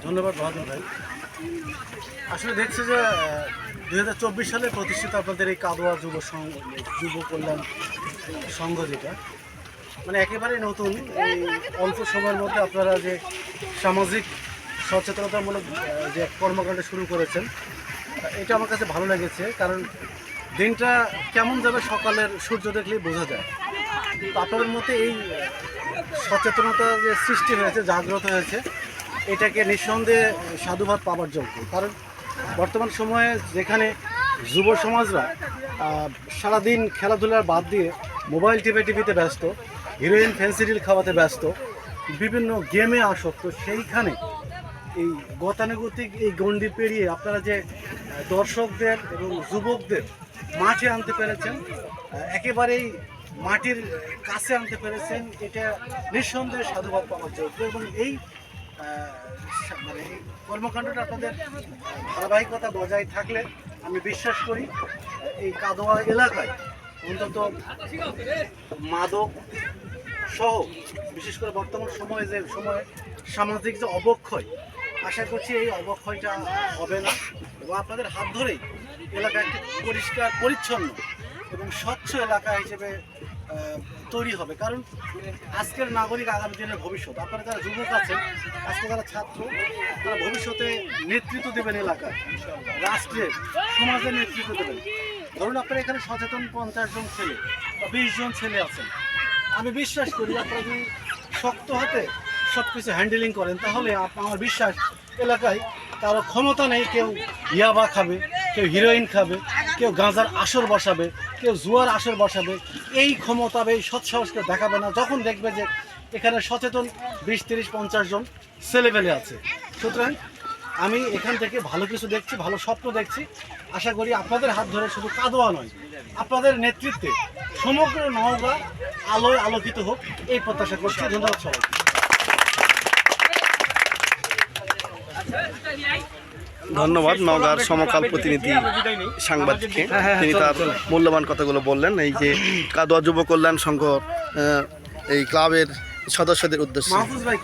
ধন্যবাদ বাহাদুর ভাই। আসলে দেখছি যে 2024 সালে প্রতিষ্ঠিত আপনাদের এই কাদোয়া যুব কল্যাণ সংঘ, যেটা মানে একেবারে নতুন, এই অল্প সময়ের মধ্যে আপনারা যে সামাজিক সচেতনতামূলক যে কর্মকাণ্ড শুরু করেছেন, এটা আমার কাছে ভালো লেগেছে। কারণ দিনটা কেমন যাবে সকালের সূর্য দেখলেই বোঝা যায়। তো আপনাদের মধ্যে এই সচেতনতা যে সৃষ্টি হয়েছে, জাগ্রত হয়েছে, এটাকে নিঃসন্দেহে সাধুবাদ পাওয়ার যোগ্য। কারণ বর্তমান সময়ে যেখানে যুব সমাজরা সারাদিন খেলাধুলার বাদ দিয়ে মোবাইল টিভিতে ব্যস্ত, হিরোইন ফেন্সিডিল খাওয়াতে ব্যস্ত, বিভিন্ন গেমে আসক্ত, সেইখানে এই গতানুগতিক এই গণ্ডি পেরিয়ে আপনারা যে দর্শকদের এবং যুবকদের মাঠে আনতে পেরেছেন, একেবারেই মাটির কাছে আনতে পেরেছেন, এটা নিঃসন্দেহে সাধুবাদ পাওয়ার যোগ্য। এবং এই মানে এই কর্মকাণ্ডটা আপনাদের ধারাবাহিকতা বজায় থাকলে আমি বিশ্বাস করি এই কাদোয়া এলাকায় অন্তত মাদক সহ, বিশেষ করে বর্তমান সময়ে যে সামাজিক যে অবক্ষয়, আশা করছি এই অবক্ষয়টা হবে না এবং আপনাদের হাত ধরেই এলাকা একটি পরিষ্কার পরিচ্ছন্ন এবং স্বচ্ছ এলাকা হিসেবে তৈরি হবে। কারণ আজকের নাগরিক আগামী দিনের ভবিষ্যৎ। আপনারা যারা যুবক আছেন, আজকে যারা ছাত্র, তারা ভবিষ্যতে নেতৃত্ব দেবেন এলাকায়, রাষ্ট্রের, সমাজের নেতৃত্ব দেবেন। ধরুন আপনারা এখানে সচেতন 50 জন ছেলে বা 20 জন ছেলে আছেন, আমি বিশ্বাস করি আপনারা যদি শক্ত হাতে সব কিছু হ্যান্ডেলিং করেন, তাহলে আমার বিশ্বাস এলাকায় কারো ক্ষমতা নেই কেউ ইয়াবা খাবে, কেউ হিরোইন খাবে, কেউ গাঁজার আসর বসাবে, কেউ জুয়ার আসর বসাবে। এই ক্ষমতা এই সৎসাহসকে দেখাবে না যখন দেখবে যে এখানে সচেতন 20, 30, 50 জন ছেলেপেলে আছে। সুতরাং আমি এখান থেকে ভালো কিছু দেখছি, ভালো স্বপ্ন দেখছি। আশা করি আপনাদের হাত ধরে শুধু কাদোয়া নয়, আপনাদের নেতৃত্বে সমগ্র নওগাঁ আলোয় আলোকিত হোক, এই প্রত্যাশা করছি। ধন্যবাদ সবাইকে। ধন্যবাদ নওগাঁর সমকাল প্রতিনিধি সাংবাদিককে, তিনি তার মূল্যবান কথাগুলো বললেন এই যে কাদোয়া যুব কল্যাণ সংঘ এই ক্লাবের সদস্যদের উদ্দেশ্যে। মাহফুজ ভাই,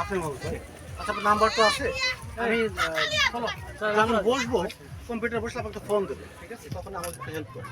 আপনি মাহফুজ ভাই, আচ্ছা আপনার নাম্বার তো আছে, আমি বসবো, কম্পিউটার বসলে আপনাকে ফোন দেবো, ঠিক আছে? তখন আমাকে হেল্প করো।